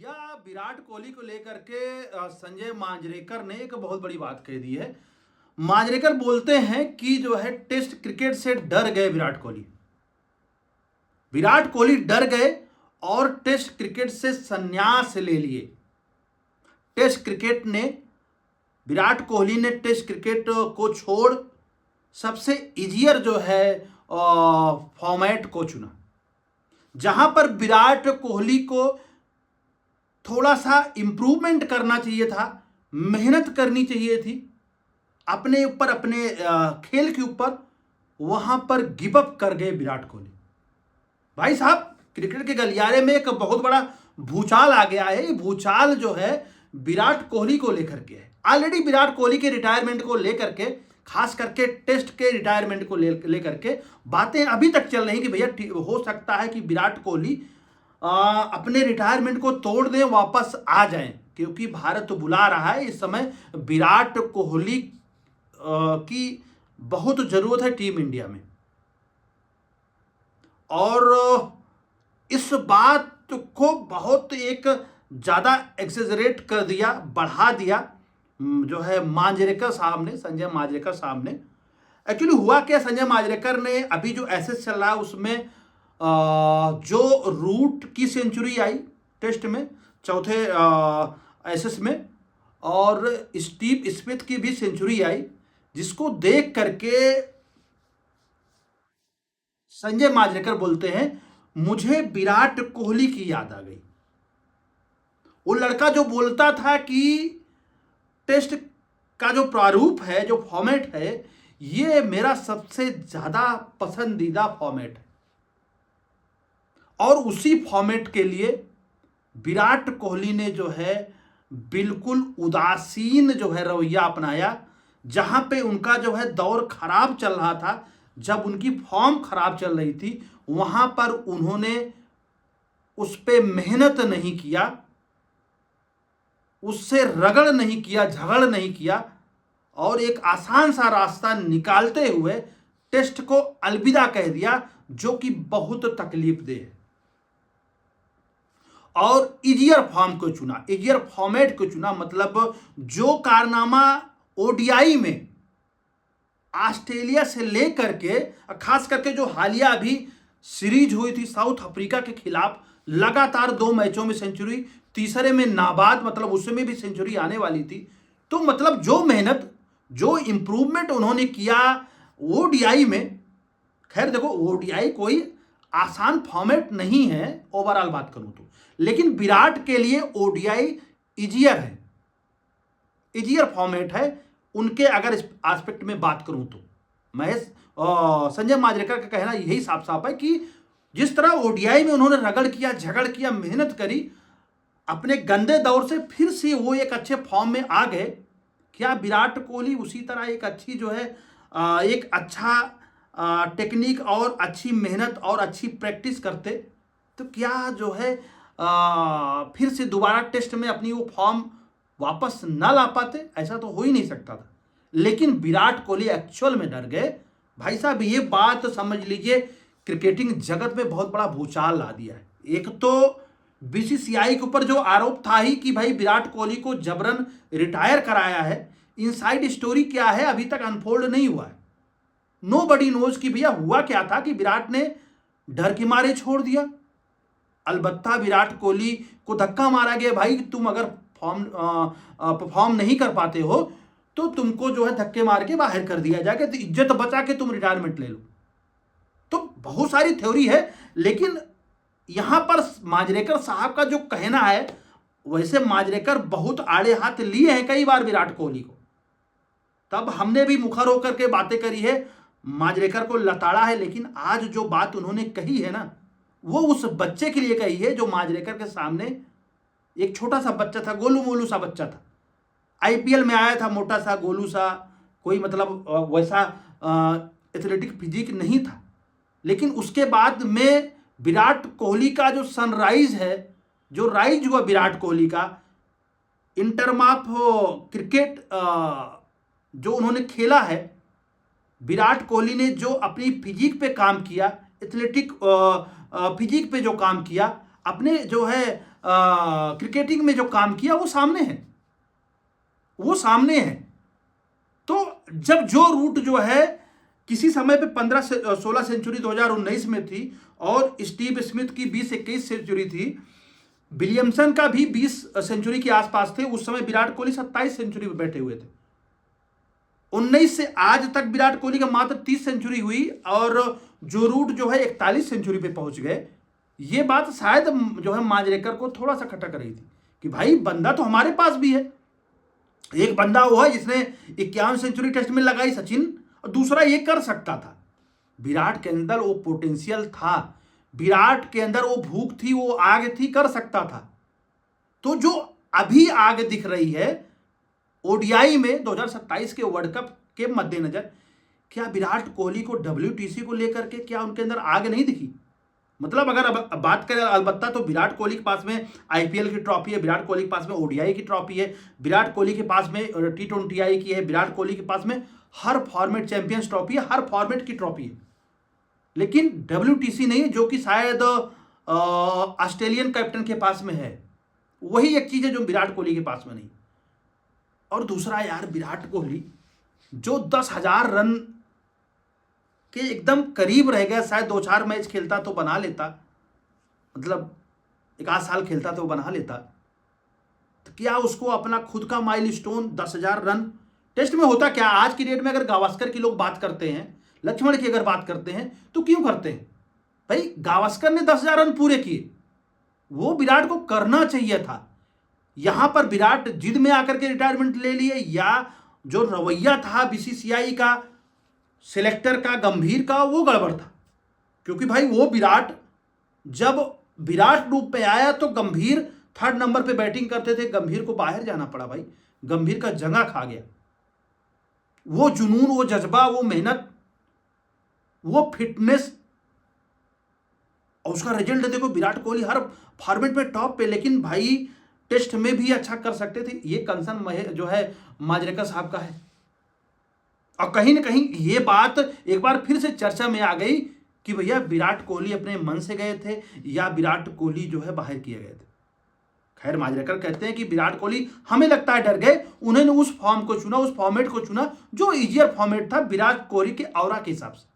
भैया विराट कोहली को लेकर के संजय मांजरेकर ने एक बहुत बड़ी बात कह दी है। मांजरेकर बोलते हैं कि जो है टेस्ट क्रिकेट से डर गए विराट कोहली। विराट कोहली डर गए और टेस्ट क्रिकेट से संन्यास ले लिए। टेस्ट क्रिकेट ने विराट कोहली ने टेस्ट क्रिकेट को छोड़ सबसे इजियर जो है फॉर्मेट को चुना, जहां पर विराट कोहली को थोड़ा सा इंप्रूवमेंट करना चाहिए था, मेहनत करनी चाहिए थी अपने ऊपर, अपने खेल के ऊपर। वहां पर गिव अप कर गए विराट कोहली। भाई साहब, क्रिकेट के गलियारे में एक बहुत बड़ा भूचाल आ गया है। ये भूचाल जो है विराट कोहली को लेकर के है। ऑलरेडी विराट कोहली के रिटायरमेंट को लेकर के, खास करके टेस्ट के रिटायरमेंट को लेकर के बातें अभी तक चल रही कि भैया हो सकता है कि विराट कोहली अपने रिटायरमेंट को तोड़ दें, वापस आ जाएं, क्योंकि भारत बुला रहा है। इस समय विराट कोहली की बहुत जरूरत है टीम इंडिया में। और इस बात को बहुत एक ज्यादा एक्सेजरेट कर दिया, बढ़ा दिया जो है मांजरेकर साहब ने, संजय मांजरेकर साहब ने। एक्चुअली हुआ क्या, संजय मांजरेकर ने अभी जो एसएस चल रहा है उसमें जो रूट की सेंचुरी आई टेस्ट में, चौथे एसएस में, और स्टीव स्मिथ की भी सेंचुरी आई, जिसको देख करके संजय मांजरेकर बोलते हैं मुझे विराट कोहली की याद आ गई। वो लड़का जो बोलता था कि टेस्ट का जो प्रारूप है, जो फॉर्मेट है, ये मेरा सबसे ज्यादा पसंदीदा फॉर्मेट है। और उसी फॉर्मेट के लिए विराट कोहली ने जो है बिल्कुल उदासीन जो है रवैया अपनाया। जहां पे उनका जो है दौर खराब चल रहा था, जब उनकी फॉर्म खराब चल रही थी, वहां पर उन्होंने उस पे मेहनत नहीं किया, उससे रगड़ नहीं किया, झगड़ नहीं किया, और एक आसान सा रास्ता निकालते हुए टेस्ट को अलविदा कह दिया, जो कि बहुत तकलीफ दे है। और इजियर फॉर्म को चुना, इजियर फॉर्मेट को चुना। मतलब जो कारनामा ओडीआई में ऑस्ट्रेलिया से लेकर के, खास करके जो हालिया अभी सीरीज हुई थी साउथ अफ्रीका के खिलाफ, लगातार 2 मैचों में सेंचुरी, तीसरे में नाबाद, मतलब उसमें भी सेंचुरी आने वाली थी। तो मतलब जो मेहनत, जो इंप्रूवमेंट उन्होंने किया ओडीआई में, खैर देखो ओडीआई कोई आसान फॉर्मेट नहीं है ओवरऑल बात करूं तो, लेकिन विराट के लिए ओडीआई इजियर है, इजियर फॉर्मेट है उनके अगर इस एस्पेक्ट में बात करूं तो। महेश संजय मांजरेकर का कहना यही साफ साफ है कि जिस तरह ओडीआई में उन्होंने रगड़ किया, झगड़ किया, मेहनत करी, अपने गंदे दौर से फिर से वो एक अच्छे फॉर्म में आ गए। क्या विराट कोहली उसी तरह एक अच्छी जो है एक अच्छा टेक्निक और अच्छी मेहनत और अच्छी प्रैक्टिस करते तो क्या जो है फिर से दोबारा टेस्ट में अपनी वो फॉर्म वापस ना ला पाते? ऐसा तो हो ही नहीं सकता था। लेकिन विराट कोहली एक्चुअल में डर गए। भाई साहब, ये बात समझ लीजिए क्रिकेटिंग जगत में बहुत बड़ा भूचाल ला दिया है। एक तो बीसीसीआई के ऊपर जो आरोप था ही कि भाई विराट कोहली को जबरन रिटायर कराया है, इनसाइड स्टोरी क्या है अभी तक अनफोल्ड नहीं हुआ है। नोबडी नोज कि भैया हुआ क्या था कि विराट ने डर के मारे छोड़ दिया। अलबत्ता विराट कोहली को धक्का मारा गया, भाई तुम अगर परफॉर्म नहीं कर पाते हो तो तुमको जो है धक्के मार के बाहर कर दिया जाएगा, तो इज्जत बचा के तुम रिटायरमेंट ले लो। तो बहुत सारी थ्योरी है, लेकिन यहां पर मांजरेकर साहब का जो कहना है, वैसे मांजरेकर बहुत आड़े हाथ लिए हैं कई बार विराट कोहली को। तब हमने भी मुखर होकर के बातें करी है, मांजरेकर को लताड़ा है, लेकिन आज जो बात उन्होंने कही है ना, वो उस बच्चे के लिए कही है जो मांजरेकर के सामने एक छोटा सा बच्चा था, गोलू मोलू सा बच्चा था, आईपीएल में आया था, मोटा सा गोलू सा, कोई मतलब वैसा एथलेटिक फिजिक नहीं था। लेकिन उसके बाद में विराट कोहली का जो सनराइज है, जो राइज हुआ विराट कोहली का इन टर्म ऑफ क्रिकेट, जो उन्होंने खेला है, विराट कोहली ने जो अपनी फिजिक पे काम किया, एथलेटिक फिजिक पे जो काम किया, अपने जो है क्रिकेटिंग में जो काम किया वो सामने है, वो सामने है। तो जब जो रूट जो है किसी समय पे 15-16 सेंचुरी 2019 में थी और स्टीव स्मिथ की 20-21 सेंचुरी थी, विलियमसन का भी 20 सेंचुरी के आसपास थे, उस समय विराट कोहली 27 सेंचुरी पे बैठे हुए थे। 19 से आज तक विराट कोहली का मात्र 30 सेंचुरी हुई और जो रूट जो है 41 सेंचुरी पे पहुंच गए। ये बात शायद जो है मांजरेकर को थोड़ा सा खटक रही थी कि भाई बंदा तो हमारे पास भी है। एक बंदा वो है जिसने 51 सेंचुरी टेस्ट में लगाई, सचिन, और दूसरा ये कर सकता था। विराट के अंदर वो पोटेंशियल था, विराट के अंदर वो भूख थी, वो आग थी, कर सकता था। तो जो अभी आग दिख रही है ओडीआई में 2027 के वर्ल्ड कप के मद्देनजर, क्या विराट कोहली को WTC को लेकर के क्या उनके अंदर आग नहीं दिखी? मतलब अगर अब बात करें अलबत्ता तो विराट कोहली के पास में आईपीएल की ट्रॉफी है, विराट कोहली के पास में ओडीआई की ट्रॉफी है, विराट कोहली के पास में T20I की है, विराट कोहली के पास में हर फॉर्मेट चैंपियंस ट्रॉफी है, हर फॉर्मेट की ट्रॉफी है, लेकिन WTC नहीं है, जो कि शायद ऑस्ट्रेलियन कैप्टन के पास में है। वही एक चीज है जो विराट कोहली के पास में नहीं। और दूसरा यार, विराट कोहली जो 10,000 रन के एकदम करीब रह गया, शायद 2-4 मैच खेलता तो बना लेता, मतलब 1 साल खेलता तो बना लेता, तो क्या उसको अपना खुद का माइलस्टोन 10,000 रन टेस्ट में होता क्या? आज की डेट में अगर गावस्कर की लोग बात करते हैं, लक्ष्मण की अगर बात करते हैं, तो क्यों करते हैं भाई? गावस्कर ने 10,000 रन पूरे किए, वो विराट को करना चाहिए था। यहां पर विराट जिद में आकर के रिटायरमेंट ले लिए, या जो रवैया था बीसीसीआई का, सिलेक्टर का, गंभीर का, वो गड़बड़ था। क्योंकि भाई वो विराट जब विराट रूप में आया तो गंभीर 3rd नंबर पे बैटिंग करते थे, गंभीर को बाहर जाना पड़ा भाई, गंभीर का जंगा खा गया। वो जुनून, वो जज्बा, वो मेहनत, वो फिटनेस, और उसका रिजल्ट देखो। विराट कोहली हर फॉर्मेट में टॉप पे, लेकिन भाई टेस्ट में भी अच्छा कर सकते थे। ये कंसर्न जो है मांजरेकर साहब का है। और कहीं ना कहीं ये बात एक बार फिर से चर्चा में आ गई कि भैया विराट कोहली अपने मन से गए थे या विराट कोहली जो है बाहर किए गए थे। खैर, मांजरेकर कहते हैं कि विराट कोहली हमें लगता है डर गए, उन्होंने उस फॉर्म को चुना, उस फॉर्मेट को चुना जो इजियर फॉर्मेट था विराट कोहली के ऑरा के हिसाब से।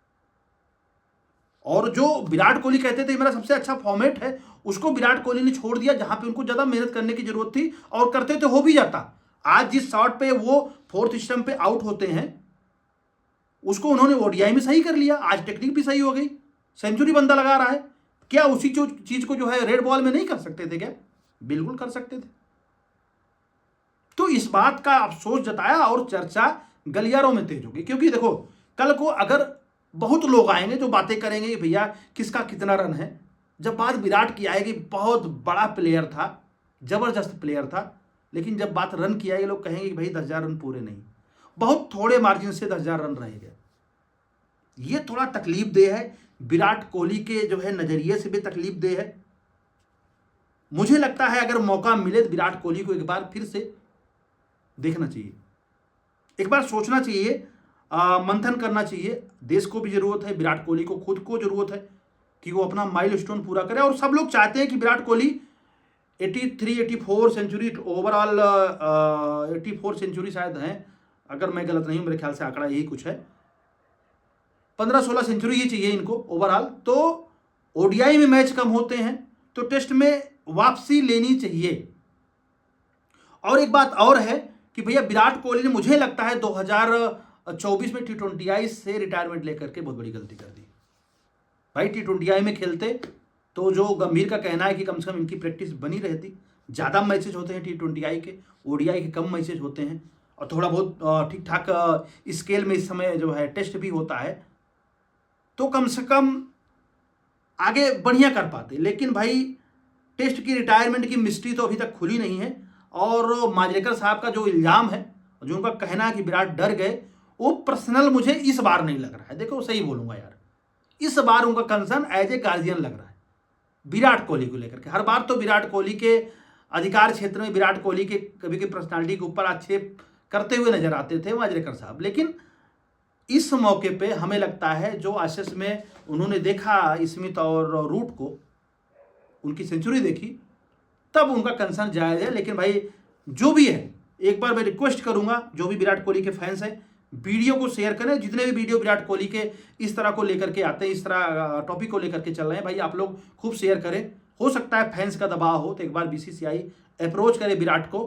और जो विराट कोहली कहते थे मेरा सबसे अच्छा फॉर्मेट है, उसको विराट कोहली ने छोड़ दिया, जहां पे उनको ज्यादा मेहनत करने की जरूरत थी, और करते तो हो भी जाता। आज जिस शॉट पे वो 4th स्टंप पे आउट होते हैं, उसको उन्होंने ओडीआई में सही कर लिया। आज टेक्निक भी सही हो गई, सेंचुरी बंदा लगा रहा है। क्या उसी चीज को जो है रेड बॉल में नहीं कर सकते थे क्या? बिल्कुल कर सकते थे। तो इस बात का अफसोस जताया और चर्चा गलियारों में तेज होगी। क्योंकि देखो, कल को अगर बहुत लोग आएंगे जो बातें करेंगे कि भैया किसका कितना रन है, जब बात विराट की आएगी, बहुत बड़ा प्लेयर था, जबरदस्त प्लेयर था, लेकिन जब बात रन की आएगी, लोग कहेंगे कि भाई 10,000 रन पूरे नहीं, बहुत थोड़े मार्जिन से 10,000 रन रह गए। ये थोड़ा तकलीफ दे है, विराट कोहली के जो है नजरिए से भी तकलीफ दे है। मुझे लगता है अगर मौका मिले तो विराट कोहली को एक बार फिर से देखना चाहिए, एक बार सोचना चाहिए, मंथन करना चाहिए। देश को भी जरूरत है, विराट कोहली को खुद को जरूरत है कि वो अपना माइलस्टोन पूरा करे। और सब लोग चाहते हैं कि Virat Kohli 83-84 century overall, 84 century शायद हैं, अगर मैं गलत नहीं हूं, मेरे ख्याल से आंकड़ा यही कुछ है, 15-16 सेंचुरी ही चाहिए इनको ओवरऑल। तो ओडीआई में मैच कम होते हैं, तो टेस्ट में वापसी लेनी चाहिए। और एक बात और है कि भैया विराट कोहली ने, मुझे लगता है 2024 में T20I से रिटायरमेंट लेकर के बहुत बड़ी गलती कर दी भाई। T20I में खेलते तो जो गंभीर का कहना है कि कम से कम इनकी प्रैक्टिस बनी रहती। ज़्यादा मैचेज होते हैं T20I के, ओडीआई के कम मैचेज होते हैं, और थोड़ा बहुत ठीक ठाक स्केल में इस समय जो है टेस्ट भी होता है, तो कम से कम आगे बढ़िया कर पाते। लेकिन भाई टेस्ट की रिटायरमेंट की मिस्ट्री तो अभी तक खुली नहीं है। और मांजरेकर साहब का जो इल्ज़ाम है, जो उनका कहना है कि विराट डर गए, वो पर्सनल मुझे इस बार नहीं लग रहा है। देखो, सही बोलूंगा यार, इस बार उनका कंसर्न एज ए गार्जियन लग रहा है विराट कोहली को लेकर के। हर बार तो विराट कोहली के अधिकार क्षेत्र में विराट कोहली के कभी की पर्सनालिटी के ऊपर आक्षेप करते हुए नजर आते थे मांजरेकर साहब, लेकिन इस मौके पे हमें लगता है जो एशेज में उन्होंने देखा स्मिथ और रूट को, उनकी सेंचुरी देखी, तब उनका कंसर्न जायज़ है। लेकिन भाई जो भी है, एक बार मैं रिक्वेस्ट करूंगा, जो भी विराट कोहली के फैंस हैं, वीडियो को शेयर करें। जितने भी वीडियो विराट कोहली के इस तरह को लेकर के आते हैं, इस तरह टॉपिक को लेकर के चल रहे हैं, भाई आप लोग खूब शेयर करें। हो सकता है फैंस का दबाव हो तो एक बार बीसीसीआई अप्रोच करे विराट को।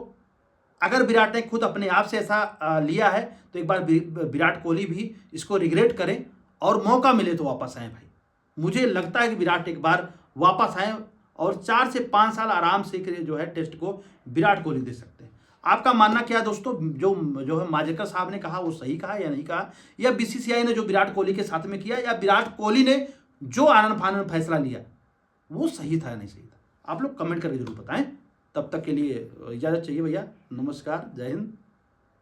अगर विराट ने खुद अपने आप से ऐसा लिया है तो एक बार विराट कोहली भी इसको रिग्रेट करें और मौका मिले तो वापस आए। भाई मुझे लगता है कि विराट एक बार वापस आए और 4 से 5 साल आराम से जो है टेस्ट को विराट कोहली दे सकते हैं। आपका मानना क्या है दोस्तों? जो है मांजरेकर साहब ने कहा वो सही कहा या नहीं कहा, या बीसीसीआई ने जो विराट कोहली के साथ में किया, या विराट कोहली ने जो आनन फानन फैसला लिया वो सही था या नहीं सही था? आप लोग कमेंट करके जरूर बताएं। तब तक के लिए इजाज़त चाहिए भैया। नमस्कार, जय हिंद।